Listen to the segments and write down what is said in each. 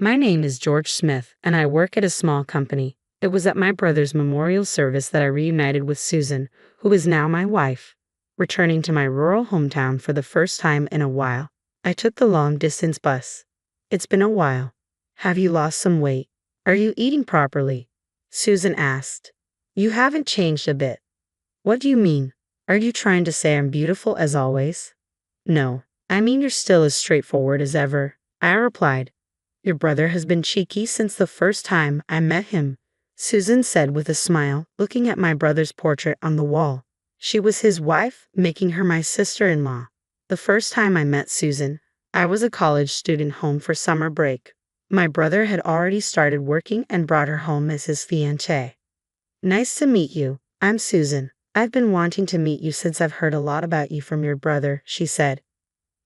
My name is George Smith, and I work at a small company. It was at my brother's memorial service that I reunited with Susan, who is now my wife. Returning to my rural hometown for the first time in a while, I took the long-distance bus. It's been a while. Have you lost some weight? Are you eating properly? Susan asked. You haven't changed a bit. What do you mean? Are you trying to say I'm beautiful as always? No, I mean you're still as straightforward as ever, I replied. Your brother has been cheeky since the first time I met him, Susan said with a smile, looking at my brother's portrait on the wall. She was his wife, making her my sister-in-law. The first time I met Susan, I was a college student home for summer break. My brother had already started working and brought her home as his fiancée. Nice to meet you. I'm Susan. I've been wanting to meet you since I've heard a lot about you from your brother, she said.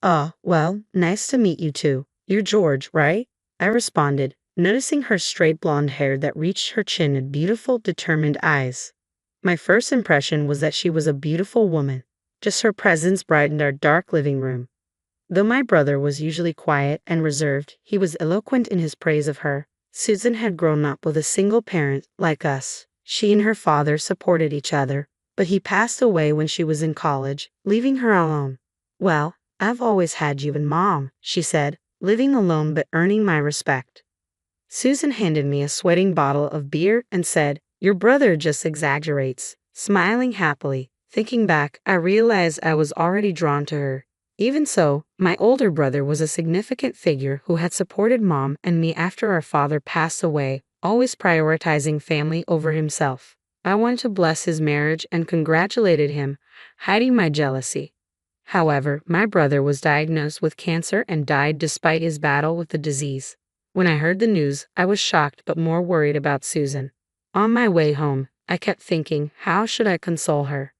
Oh, well, nice to meet you too. You're George, right? I responded, noticing her straight blonde hair that reached her chin and beautiful, determined eyes. My first impression was that she was a beautiful woman. Just her presence brightened our dark living room. Though my brother was usually quiet and reserved, he was eloquent in his praise of her. Susan had grown up with a single parent, like us. She and her father supported each other, but he passed away when she was in college, leaving her alone. Well, I've always had you and Mom, she said, living alone but earning my respect. Susan handed me a sweating bottle of beer and said, Your brother just exaggerates, smiling happily. Thinking back, I realized I was already drawn to her. Even so, my older brother was a significant figure who had supported Mom and me after our father passed away, always prioritizing family over himself. I wanted to bless his marriage and congratulated him, hiding my jealousy. However, my brother was diagnosed with cancer and died despite his battle with the disease. When I heard the news, I was shocked but more worried about Susan. On my way home, I kept thinking, how should I console her?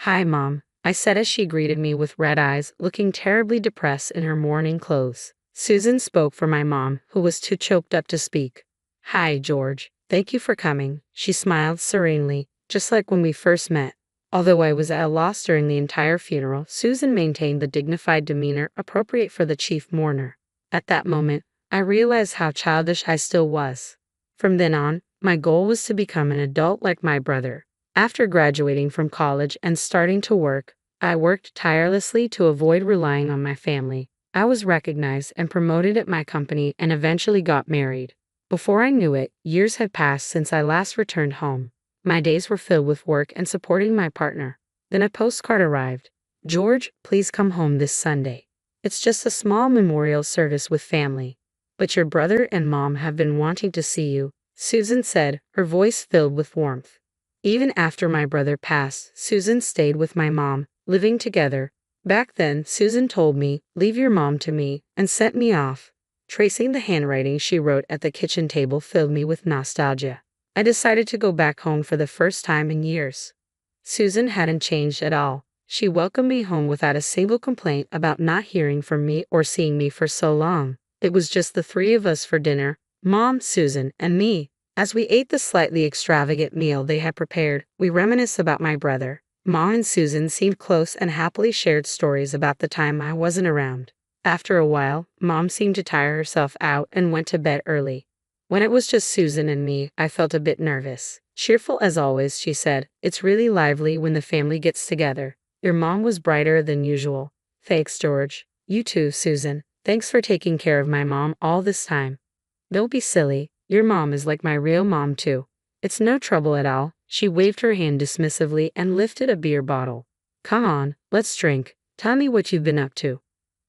Hi, Mom, I said as she greeted me with red eyes, looking terribly depressed in her mourning clothes. Susan spoke for my mom, who was too choked up to speak. Hi, George. Thank you for coming. She smiled serenely, just like when we first met. Although I was at a loss during the entire funeral, Susan maintained the dignified demeanor appropriate for the chief mourner. At that moment, I realized how childish I still was. From then on, my goal was to become an adult like my brother. After graduating from college and starting to work, I worked tirelessly to avoid relying on my family. I was recognized and promoted at my company and eventually got married. Before I knew it, years had passed since I last returned home. My days were filled with work and supporting my partner. Then a postcard arrived. George, please come home this Sunday. It's just a small memorial service with family. But your brother and Mom have been wanting to see you, Susan said, her voice filled with warmth. Even after my brother passed, Susan stayed with my mom, living together. Back then, Susan told me, leave your mom to me, and sent me off. Tracing the handwriting she wrote at the kitchen table filled me with nostalgia. I decided to go back home for the first time in years. Susan hadn't changed at all. She welcomed me home without a single complaint about not hearing from me or seeing me for so long. It was just the three of us for dinner, Mom, Susan, and me. As we ate the slightly extravagant meal they had prepared, we reminisced about my brother. Mom and Susan seemed close and happily shared stories about the time I wasn't around. After a while, Mom seemed to tire herself out and went to bed early. When it was just Susan and me, I felt a bit nervous. Cheerful as always, she said, it's really lively when the family gets together. Your mom was brighter than usual. Thanks, George. You too, Susan. Thanks for taking care of my mom all this time. Don't be silly. Your mom is like my real mom too. It's no trouble at all. She waved her hand dismissively and lifted a beer bottle. Come on, let's drink. Tell me what you've been up to.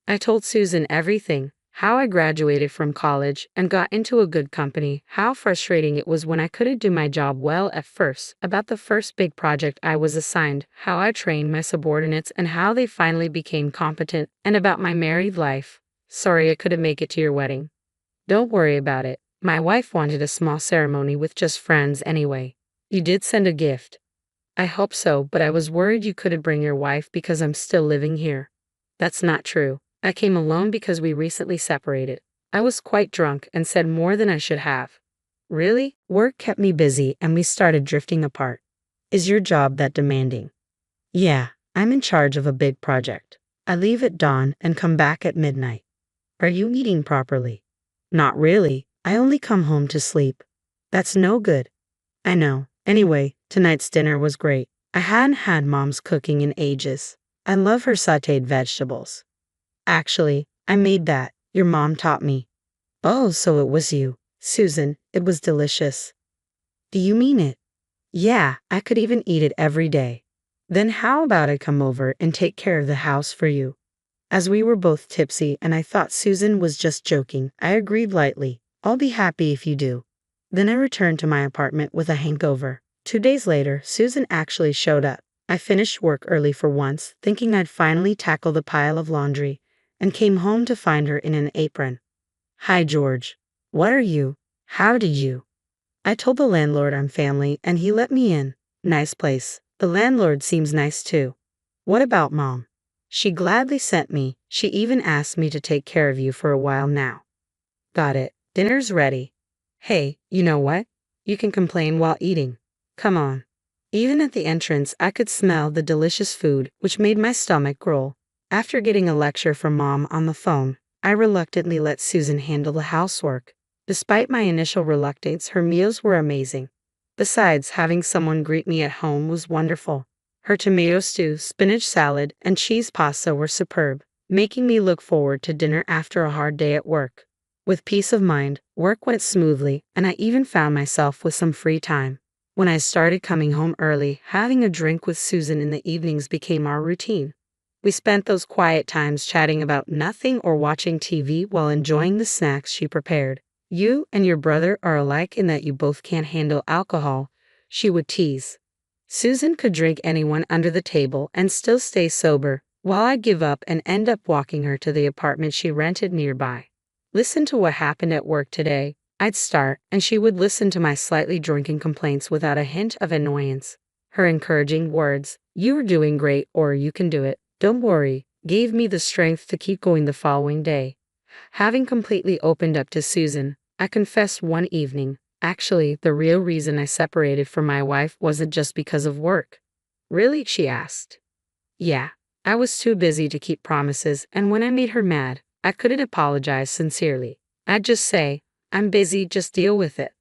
I told Susan everything, how I graduated from college and got into a good company, how frustrating it was when I couldn't do my job well at first, about the first big project I was assigned, how I trained my subordinates and how they finally became competent, and about my married life. Sorry I couldn't make it to your wedding. Don't worry about it. My wife wanted a small ceremony with just friends anyway. You did send a gift. I hope so, but I was worried you couldn't bring your wife because I'm still living here. That's not true. I came alone because we recently separated. I was quite drunk and said more than I should have. Really? Work kept me busy and we started drifting apart. Is your job that demanding? Yeah, I'm in charge of a big project. I leave at dawn and come back at midnight. Are you eating properly? Not really. I only come home to sleep. That's no good. I know. Anyway, tonight's dinner was great. I hadn't had mom's cooking in ages. I love her sautéed vegetables. Actually, I made that. Your mom taught me. Oh, so it was you. Susan, it was delicious. Do you mean it? Yeah, I could even eat it every day. Then how about I come over and take care of the house for you? As we were both tipsy and I thought Susan was just joking, I agreed lightly. I'll be happy if you do. Then I returned to my apartment with a hangover. 2 days later, Susan actually showed up. I finished work early for once, thinking I'd finally tackle the pile of laundry, and came home to find her in an apron. Hi, George. What are you? How did you? I told the landlord I'm family and he let me in. Nice place. The landlord seems nice too. What about mom? She gladly sent me. She even asked me to take care of you for a while now. Got it. Dinner's ready. Hey, you know what? You can complain while eating. Come on. Even at the entrance, I could smell the delicious food, which made my stomach growl. After getting a lecture from mom on the phone, I reluctantly let Susan handle the housework. Despite my initial reluctance, her meals were amazing. Besides, having someone greet me at home was wonderful. Her tomato stew, spinach salad, and cheese pasta were superb, making me look forward to dinner after a hard day at work. With peace of mind, work went smoothly, and I even found myself with some free time. When I started coming home early, having a drink with Susan in the evenings became our routine. We spent those quiet times chatting about nothing or watching TV while enjoying the snacks she prepared. You and your brother are alike in that you both can't handle alcohol, she would tease. Susan could drink anyone under the table and still stay sober, while I'd give up and end up walking her to the apartment she rented nearby. Listen to what happened at work today. I'd start, and she would listen to my slightly drunken complaints without a hint of annoyance. Her encouraging words, "You're doing great," or "You can do it, don't worry," gave me the strength to keep going the following day. Having completely opened up to Susan, I confessed one evening, actually, the real reason I separated from my wife wasn't just because of work. Really? She asked. Yeah, I was too busy to keep promises, and when I made her mad, I couldn't apologize sincerely. I'd just say, I'm busy, just deal with it.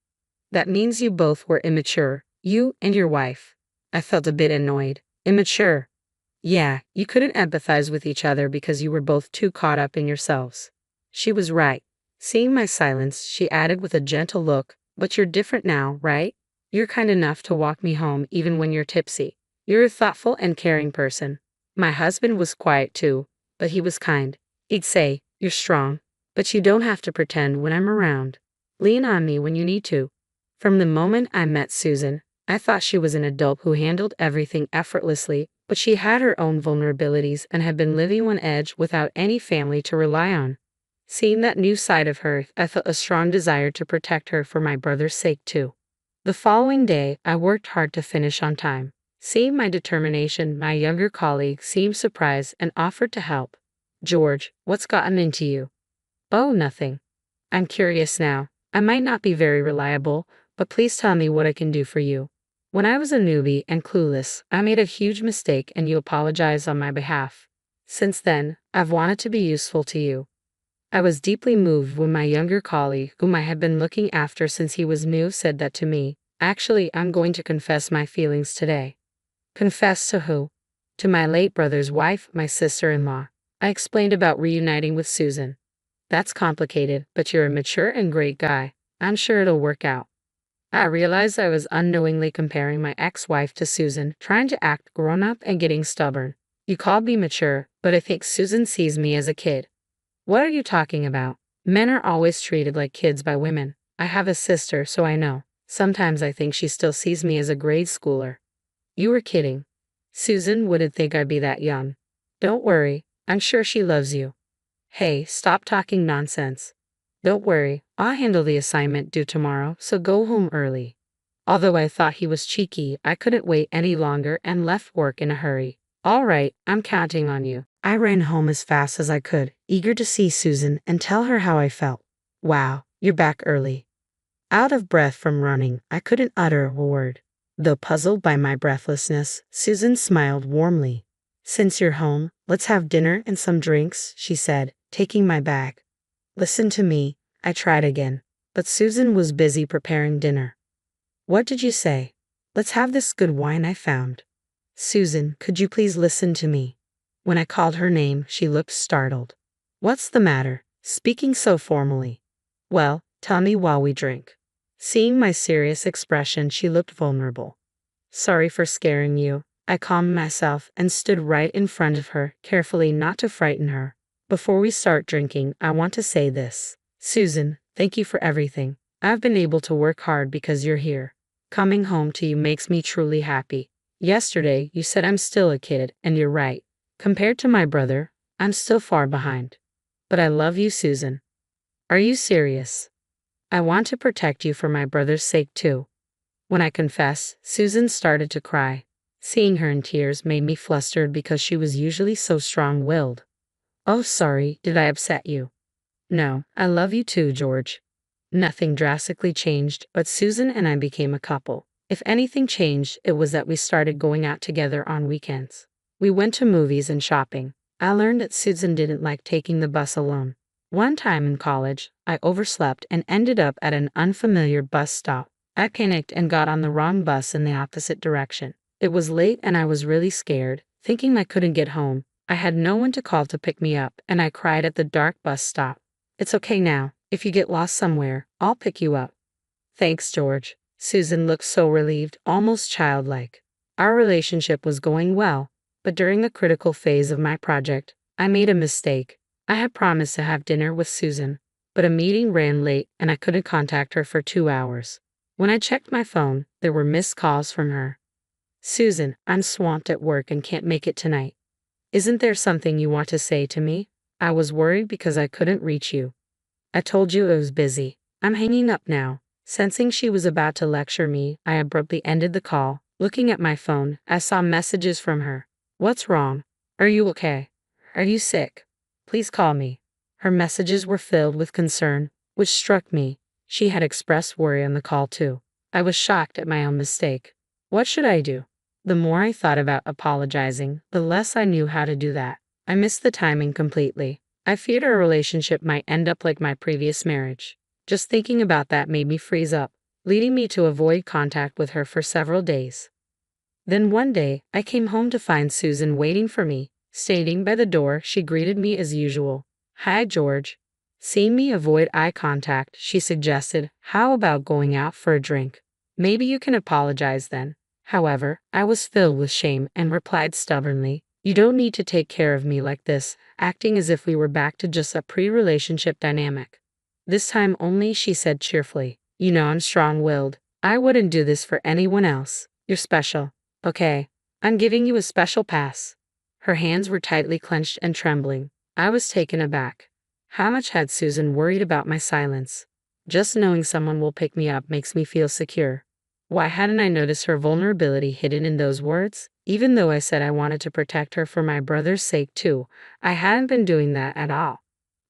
That means you both were immature, you and your wife. I felt a bit annoyed. Immature? Yeah, you couldn't empathize with each other because you were both too caught up in yourselves. She was right. Seeing my silence, she added with a gentle look, but you're different now, right? You're kind enough to walk me home even when you're tipsy. You're a thoughtful and caring person. My husband was quiet too, but he was kind. He'd say, you're strong, but you don't have to pretend when I'm around. Lean on me when you need to. From the moment I met Susan, I thought she was an adult who handled everything effortlessly, but she had her own vulnerabilities and had been living on edge without any family to rely on. Seeing that new side of her, I felt a strong desire to protect her for my brother's sake too. The following day, I worked hard to finish on time. Seeing my determination, my younger colleague seemed surprised and offered to help. George, what's gotten into you? Oh, nothing. I'm curious now. I might not be very reliable, but please tell me what I can do for you. When I was a newbie and clueless, I made a huge mistake and you apologized on my behalf. Since then, I've wanted to be useful to you. I was deeply moved when my younger colleague, whom I had been looking after since he was new, said that to me. Actually, I'm going to confess my feelings today. Confess to who? To my late brother's wife, my sister-in-law. I explained about reuniting with Susan. That's complicated, but you're a mature and great guy. I'm sure it'll work out. I realized I was unknowingly comparing my ex-wife to Susan, trying to act grown-up and getting stubborn. You called me mature, but I think Susan sees me as a kid. What are you talking about? Men are always treated like kids by women. I have a sister, so I know. Sometimes I think she still sees me as a grade schooler. You were kidding. Susan wouldn't think I'd be that young. Don't worry, I'm sure she loves you. Hey, stop talking nonsense. Don't worry, I'll handle the assignment due tomorrow, so go home early. Although I thought he was cheeky, I couldn't wait any longer and left work in a hurry. All right, I'm counting on you. I ran home as fast as I could, eager to see Susan and tell her how I felt. Wow, you're back early. Out of breath from running, I couldn't utter a word. Though puzzled by my breathlessness, Susan smiled warmly. Since you're home, let's have dinner and some drinks, she said, taking my bag. Listen to me, I tried again, but Susan was busy preparing dinner. What did you say? Let's have this good wine I found. Susan, could you please listen to me? When I called her name, she looked startled. What's the matter? Speaking so formally. Well, tell me while we drink. Seeing my serious expression, she looked vulnerable. Sorry for scaring you. I calmed myself and stood right in front of her, carefully not to frighten her. Before we start drinking, I want to say this. Susan, thank you for everything. I've been able to work hard because you're here. Coming home to you makes me truly happy. Yesterday, you said I'm still a kid, and you're right. Compared to my brother, I'm still far behind. But I love you, Susan. Are you serious? I want to protect you for my brother's sake too. When I confessed, Susan started to cry. Seeing her in tears made me flustered because she was usually so strong-willed. Oh, sorry, did I upset you? No, I love you too, George. Nothing drastically changed, but Susan and I became a couple. If anything changed, it was that we started going out together on weekends. We went to movies and shopping. I learned that Susan didn't like taking the bus alone. One time in college, I overslept and ended up at an unfamiliar bus stop. I panicked and got on the wrong bus in the opposite direction. It was late and I was really scared, thinking I couldn't get home. I had no one to call to pick me up, and I cried at the dark bus stop. It's okay now. If you get lost somewhere, I'll pick you up. Thanks, George. Susan looked so relieved, almost childlike. Our relationship was going well, but during a critical phase of my project, I made a mistake. I had promised to have dinner with Susan, but a meeting ran late and I couldn't contact her for 2 hours. When I checked my phone, there were missed calls from her. Susan, I'm swamped at work and can't make it tonight. Isn't there something you want to say to me? I was worried because I couldn't reach you. I told you I was busy. I'm hanging up now. Sensing she was about to lecture me, I abruptly ended the call. Looking at my phone, I saw messages from her. What's wrong? Are you okay? Are you sick? Please call me. Her messages were filled with concern, which struck me. She had expressed worry on the call too. I was shocked at my own mistake. What should I do? The more I thought about apologizing, the less I knew how to do that. I missed the timing completely. I feared our relationship might end up like my previous marriage. Just thinking about that made me freeze up, leading me to avoid contact with her for several days. Then one day, I came home to find Susan waiting for me. Standing by the door, she greeted me as usual. Hi, George. Seeing me avoid eye contact, she suggested, how about going out for a drink? Maybe you can apologize then. However, I was filled with shame and replied stubbornly, you don't need to take care of me like this, acting as if we were back to just a pre-relationship dynamic. This time only, she said cheerfully, you know I'm strong-willed. I wouldn't do this for anyone else. You're special. Okay, I'm giving you a special pass. Her hands were tightly clenched and trembling. I was taken aback. How much had Susan worried about my silence? Just knowing someone will pick me up makes me feel secure. Why hadn't I noticed her vulnerability hidden in those words? Even though I said I wanted to protect her for my brother's sake too, I hadn't been doing that at all.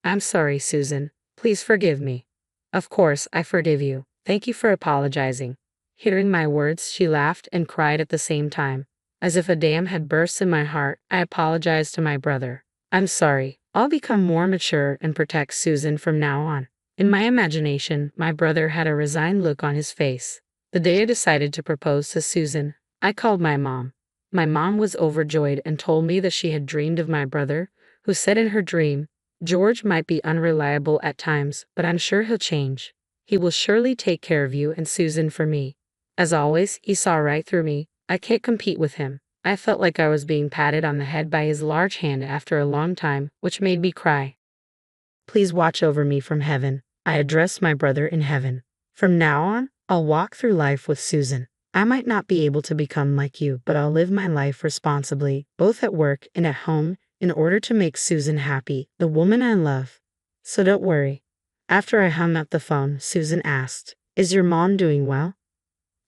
I'm sorry, Susan. Please forgive me. Of course, I forgive you. Thank you for apologizing. Hearing my words, she laughed and cried at the same time. As if a dam had burst in my heart, I apologized to my brother. I'm sorry. I'll become more mature and protect Susan from now on. In my imagination, my brother had a resigned look on his face. The day I decided to propose to Susan, I called my mom. My mom was overjoyed and told me that she had dreamed of my brother, who said in her dream, George might be unreliable at times, but I'm sure he'll change. He will surely take care of you and Susan for me. As always, he saw right through me. I can't compete with him. I felt like I was being patted on the head by his large hand after a long time, which made me cry. Please watch over me from heaven. I addressed my brother in heaven. From now on, I'll walk through life with Susan. I might not be able to become like you, but I'll live my life responsibly, both at work and at home, in order to make Susan happy, the woman I love. So don't worry. After I hung up the phone, Susan asked, is your mom doing well?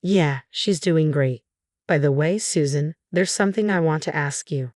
Yeah, she's doing great. By the way, Susan, there's something I want to ask you.